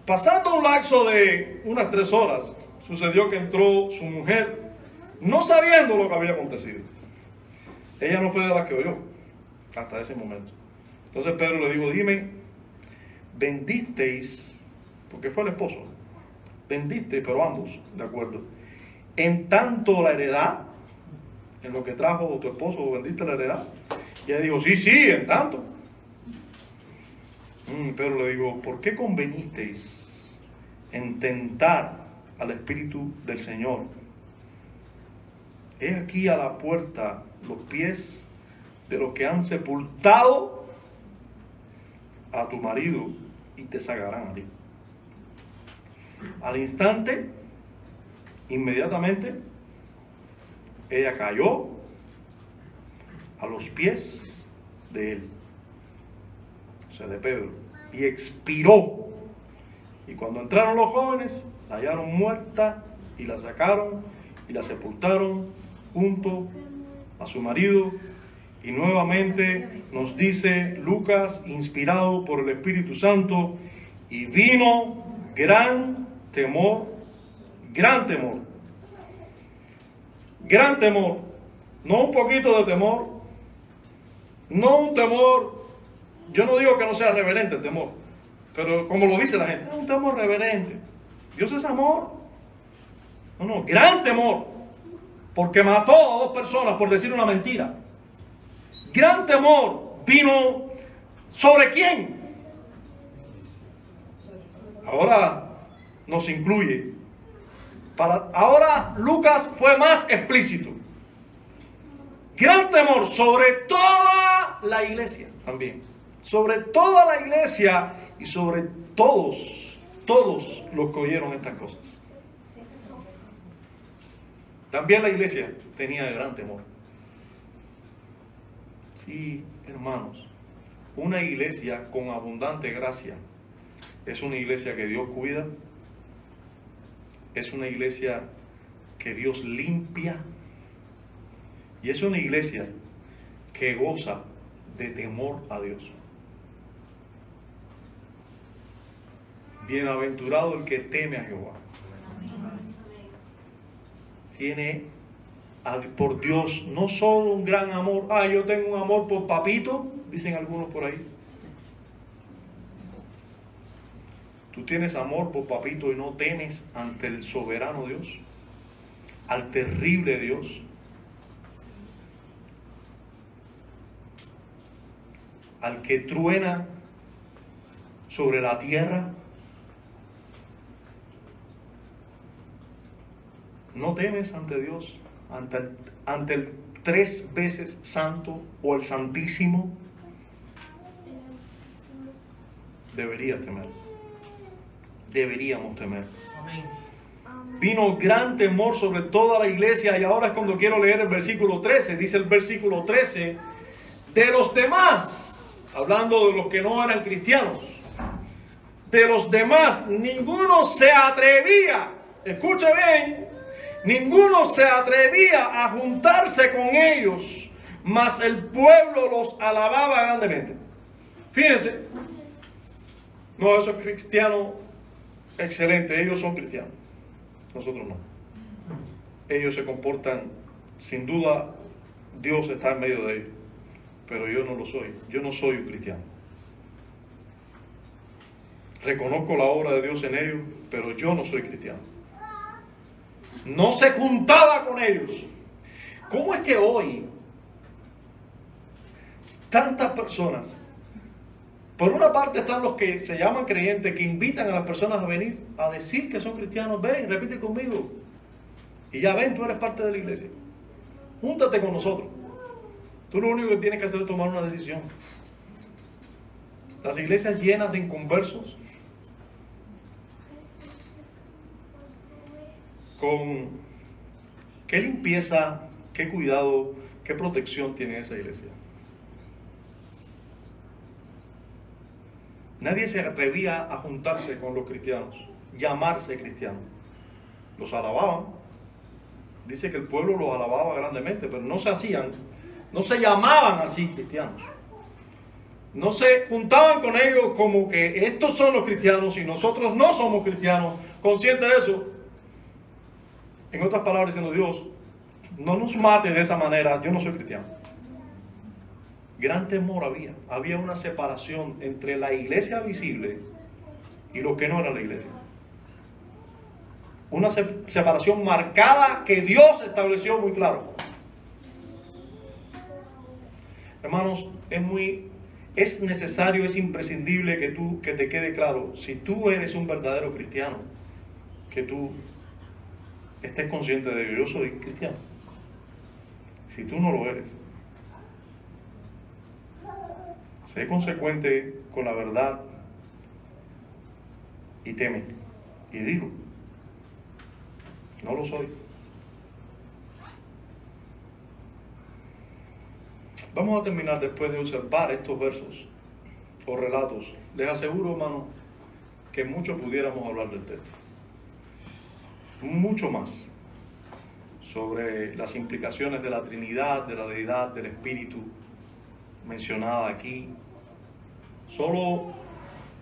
Pasando un lapso de unas 3 horas, sucedió que entró su mujer, no sabiendo lo que había acontecido. Ella no fue de las que oyó hasta ese momento. Entonces Pedro le dijo, dime, vendisteis, porque fue el esposo, vendisteis, pero ambos, de acuerdo, en tanto la heredad, en lo que trajo tu esposo, vendiste la heredad. Y ella dijo, sí, en tanto. Pedro le dijo, ¿por qué convenisteis en tentar al Espíritu del Señor? He aquí a la puerta los pies de los que han sepultado a tu marido y te sacarán a ti. Al instante, inmediatamente, ella cayó a los pies de él, o sea, de Pedro, y expiró. Y cuando entraron los jóvenes, la hallaron muerta y la sacaron y la sepultaron junto a su marido. Y nuevamente nos dice Lucas, inspirado por el Espíritu Santo, y vino gran temor, gran temor, gran temor, no un poquito de temor, no un temor Yo no digo que no sea reverente el temor, pero como lo dice la gente, es un temor reverente. Dios es amor. No, gran temor, porque mató a 2 personas por decir una mentira. Gran temor vino ¿sobre quién? Ahora nos incluye. Ahora Lucas fue más explícito. Gran temor sobre toda la iglesia también. Sobre toda la iglesia y sobre todos los que oyeron estas cosas. También la iglesia tenía gran temor. Sí, hermanos, una iglesia con abundante gracia es una iglesia que Dios cuida, es una iglesia que Dios limpia y es una iglesia que goza de temor a Dios. Bienaventurado el que teme a Jehová. Tiene por Dios no solo un gran amor. Yo tengo un amor por papito, dicen algunos por ahí. Tú tienes amor por papito y no temes ante el soberano Dios, al terrible Dios, al que truena sobre la tierra. No temes ante Dios, ante el 3 veces santo o el santísimo. Deberías temer. Deberíamos temer. Amén. Vino gran temor sobre toda la iglesia, y ahora es cuando quiero leer el versículo 13. Dice el versículo 13: de los demás, hablando de los que no eran cristianos, de los demás ninguno se atrevía, escuche bien, ninguno se atrevía a juntarse con ellos, mas el pueblo los alababa grandemente. Fíjense, no, esos cristianos, excelente, ellos son cristianos, nosotros no. Ellos se comportan, sin duda, Dios está en medio de ellos, pero yo no lo soy, yo no soy un cristiano. Reconozco la obra de Dios en ellos, pero yo no soy cristiano. No se juntaba con ellos. ¿Cómo es que hoy tantas personas, por una parte están los que se llaman creyentes, que invitan a las personas a venir a decir que son cristianos? Ven, repite conmigo, y ya ven, tú eres parte de la iglesia, júntate con nosotros. Tú lo único que tienes que hacer es tomar una decisión. Las iglesias llenas de inconversos, con qué limpieza, qué cuidado, qué protección tiene esa iglesia. Nadie se atrevía a juntarse con los cristianos, llamarse cristianos. Los alababan. Dice que el pueblo los alababa grandemente, pero no se hacían, no se llamaban así cristianos. No se juntaban con ellos como que estos son los cristianos y nosotros no somos cristianos. Consciente de eso. En otras palabras, diciendo: Dios, no nos mate de esa manera, yo no soy cristiano. Gran temor había una separación entre la iglesia visible y lo que no era la iglesia. Una separación marcada que Dios estableció muy claro. Hermanos, es necesario, es imprescindible que te quede claro, si tú eres un verdadero cristiano, que tú estés consciente de que yo soy cristiano. Si tú no lo eres, sé consecuente con la verdad y teme y dilo: no lo soy. Vamos a terminar después de observar estos versos o relatos. Les aseguro, hermano, que mucho pudiéramos hablar del texto, mucho más, sobre las implicaciones de la Trinidad, de la deidad, del Espíritu mencionada aquí. Solo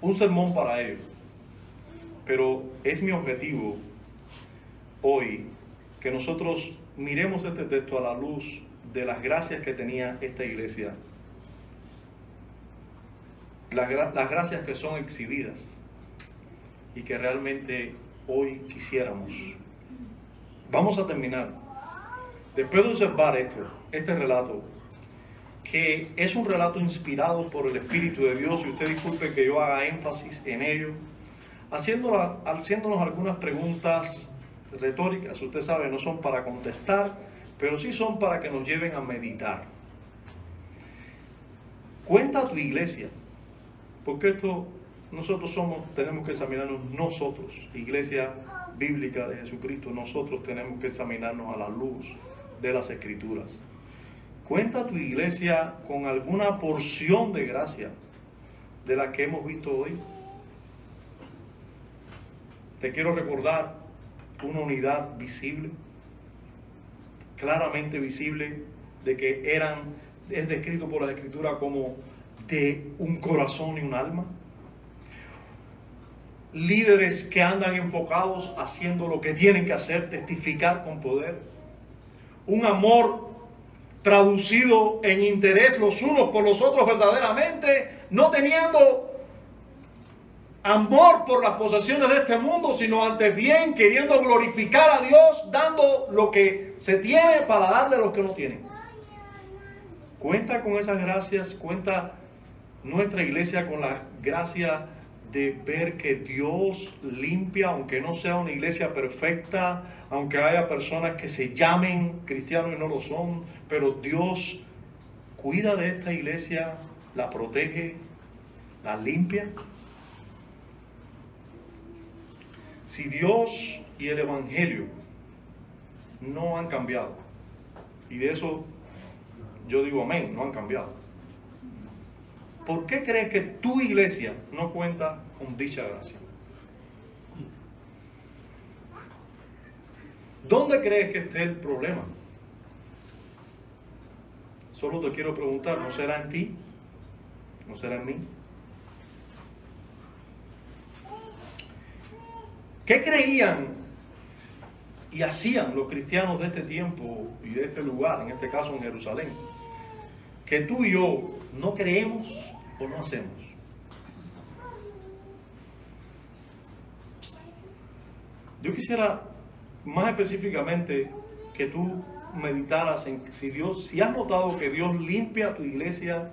un sermón para ello, pero es mi objetivo hoy que nosotros miremos este texto a la luz de las gracias que tenía esta iglesia las gracias que son exhibidas y que realmente hoy quisiéramos. Vamos a terminar. Después de observar este relato, que es un relato inspirado por el Espíritu de Dios, y usted disculpe que yo haga énfasis en ello, haciéndonos algunas preguntas retóricas. Usted sabe, no son para contestar, pero sí son para que nos lleven a meditar. Cuenta tu iglesia, porque nosotros tenemos que examinarnos nosotros, Iglesia Bíblica de Jesucristo, nosotros tenemos que examinarnos a la luz de las Escrituras. Cuenta tu iglesia con alguna porción de gracia de la que hemos visto hoy. Te quiero recordar una unidad visible, claramente visible, de que es descrito por la Escritura como de un corazón y un alma. Líderes que andan enfocados haciendo lo que tienen que hacer, testificar con poder. Un amor traducido en interés los unos por los otros verdaderamente, no teniendo amor por las posesiones de este mundo, sino antes bien queriendo glorificar a Dios, dando lo que se tiene para darle a los que no tienen. Cuenta con esas gracias, cuenta nuestra iglesia con la gracia de ver que Dios limpia, aunque no sea una iglesia perfecta, aunque haya personas que se llamen cristianos y no lo son, pero Dios cuida de esta iglesia, la protege, la limpia. Si Dios y el Evangelio no han cambiado, y de eso yo digo amén, no han cambiado, ¿por qué crees que tu iglesia no cuenta con dicha gracia? ¿Dónde crees que esté el problema? Solo te quiero preguntar, ¿no será en ti? ¿No será en mí? ¿Qué creían y hacían los cristianos de este tiempo y de este lugar, en este caso en Jerusalén, que tú y yo no creemos o no hacemos? Yo quisiera más específicamente que tú meditaras en si has notado que Dios limpia a tu iglesia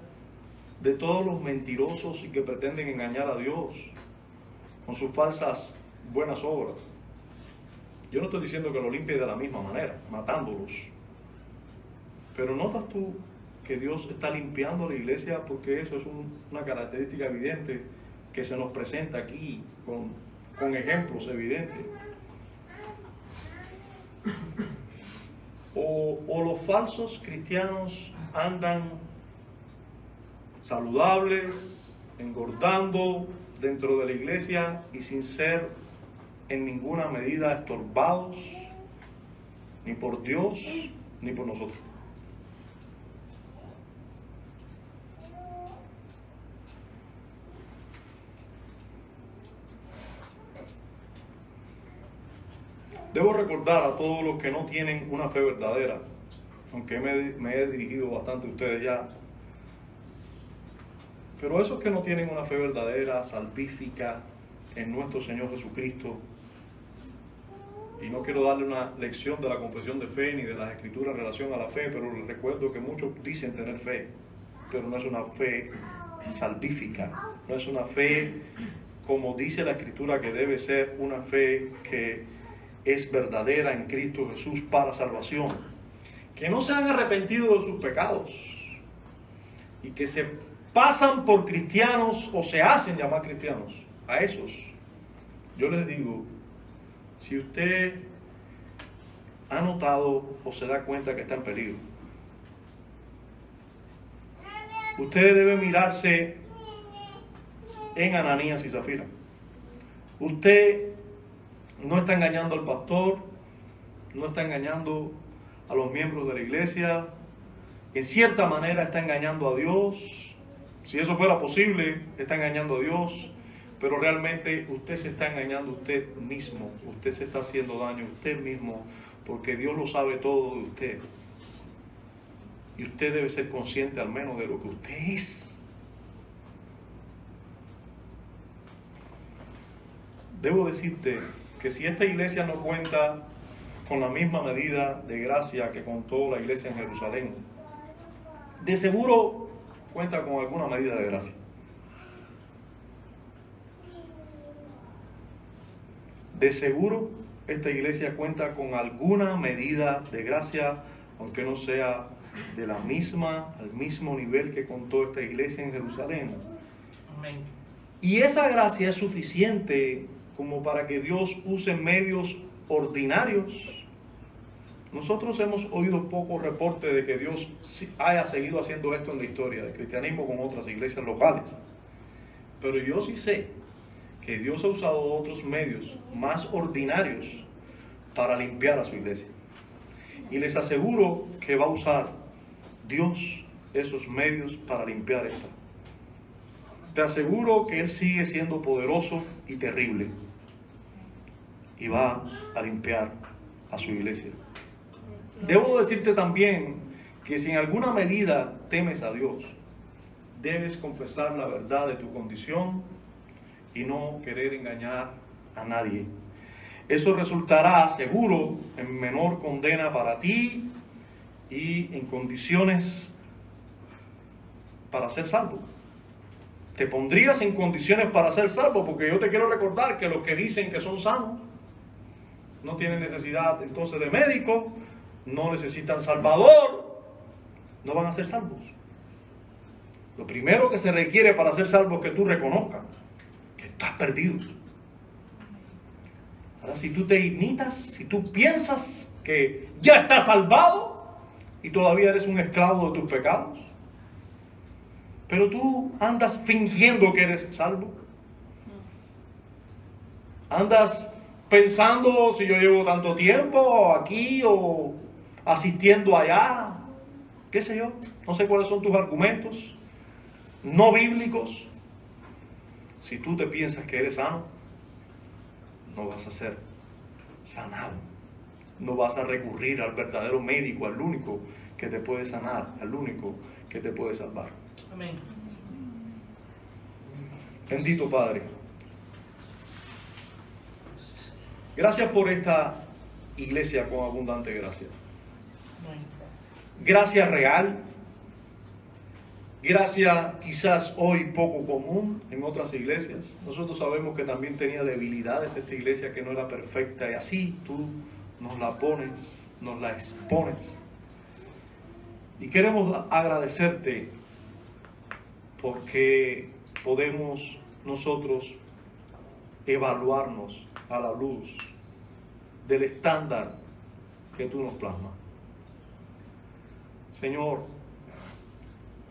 de todos los mentirosos y que pretenden engañar a Dios con sus falsas buenas obras. Yo no estoy diciendo que lo limpie de la misma manera, matándolos. Pero ¿notas tú que Dios está limpiando la iglesia? Porque eso es una característica evidente que se nos presenta aquí con ejemplos evidentes. O los falsos cristianos andan saludables, engordando dentro de la iglesia y sin ser en ninguna medida estorbados, ni por Dios, ni por nosotros. Debo recordar a todos los que no tienen una fe verdadera, aunque me he dirigido bastante a ustedes ya, pero esos que no tienen una fe verdadera, salvífica en nuestro Señor Jesucristo, y no quiero darle una lección de la confesión de fe ni de las escrituras en relación a la fe, pero les recuerdo que muchos dicen tener fe, pero no es una fe salvífica, no es una fe como dice la escritura que debe ser, una fe que es verdadera en Cristo Jesús para salvación, que no se han arrepentido de sus pecados y que se pasan por cristianos o se hacen llamar cristianos. A esos yo les digo, si usted ha notado o se da cuenta que está en peligro, usted debe mirarse en Ananías y Zafira. Usted no está engañando al pastor, no está engañando a los miembros de la iglesia, en cierta manera está engañando a Dios. Si eso fuera posible, está engañando a Dios, pero realmente usted se está engañando a usted mismo, usted se está haciendo daño a usted mismo, porque Dios lo sabe todo de usted. Y usted debe ser consciente al menos de lo que usted es. debo decirte que si esta iglesia no cuenta con la misma medida de gracia que contó la iglesia en Jerusalén, de seguro cuenta con alguna medida de gracia. De seguro esta iglesia cuenta con alguna medida de gracia, aunque no sea de la misma, al mismo nivel que contó esta iglesia en Jerusalén. Amén. Y esa gracia es suficiente como para que Dios use medios ordinarios. Nosotros hemos oído pocos reportes de que Dios haya seguido haciendo esto en la historia del cristianismo con otras iglesias locales. Pero yo sí sé que Dios ha usado otros medios más ordinarios para limpiar a su iglesia. Y les aseguro que va a usar Dios esos medios para limpiar esta. Te aseguro que Él sigue siendo poderoso y terrible. Y va a limpiar a su iglesia. Debo decirte también que si en alguna medida temes a Dios, debes confesar la verdad de tu condición y no querer engañar a nadie. Eso resultará seguro en menor condena para ti y en condiciones para ser salvo. Te pondrías en condiciones para ser salvo, porque yo te quiero recordar que los que dicen que son sanos no tienen necesidad entonces de médico, no necesitan salvador, no van a ser salvos. Lo primero que se requiere para ser salvo es que tú reconozcas que estás perdido. Ahora, si tú te imitas, si tú piensas que ya estás salvado y todavía eres un esclavo de tus pecados, pero tú andas fingiendo que eres salvo, andas pensando si yo llevo tanto tiempo aquí o asistiendo allá, qué sé yo, no sé cuáles son tus argumentos no bíblicos. Si tú te piensas que eres sano, no vas a ser sanado, no vas a recurrir al verdadero médico, al único que te puede sanar, al único que te puede salvar. Amén. Bendito Padre, gracias por esta iglesia con abundante gracia. Gracia real, gracia quizás hoy poco común en otras iglesias. Nosotros sabemos que también tenía debilidades esta iglesia, que no era perfecta, y así tú nos la pones, nos la expones. Y queremos agradecerte porque podemos nosotros evaluarnos a la luz del estándar que tú nos plasmas. Señor,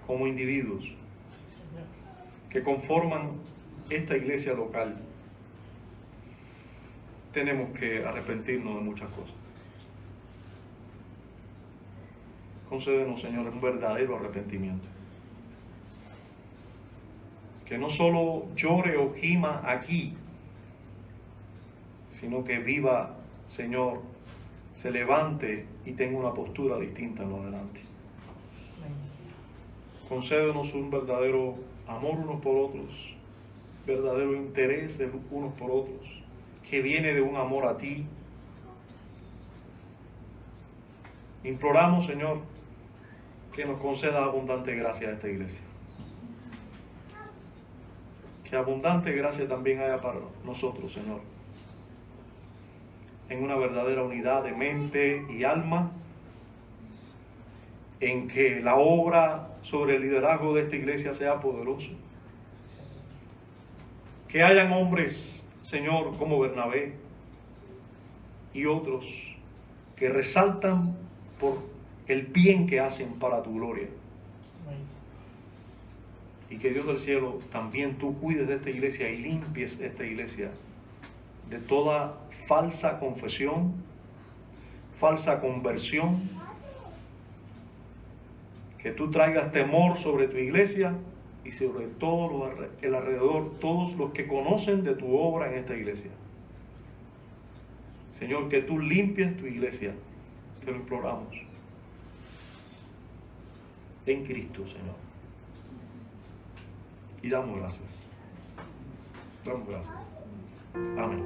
como individuos que conforman esta iglesia local, tenemos que arrepentirnos de muchas cosas. Concédenos, Señor, un verdadero arrepentimiento. Que no solo llore o gima aquí, sino que viva, Señor, se levante y tenga una postura distinta en lo adelante. Concédenos un verdadero amor unos por otros, verdadero interés de unos por otros, que viene de un amor a ti. Imploramos, Señor, que nos conceda abundante gracia a esta iglesia. Que abundante gracia también haya para nosotros, Señor, en una verdadera unidad de mente y alma, en que la obra sobre el liderazgo de esta iglesia sea poderoso. Que hayan hombres, Señor, como Bernabé y otros que resaltan por el bien que hacen para tu gloria. Y que Dios del cielo también tú cuides de esta iglesia y limpies esta iglesia de toda falsa confesión, falsa conversión. Que tú traigas temor sobre tu iglesia y sobre todo el alrededor, todos los que conocen de tu obra en esta iglesia. Señor, que tú limpies tu iglesia, te lo imploramos. En Cristo, Señor. Y damos gracias. Damos gracias. Amén.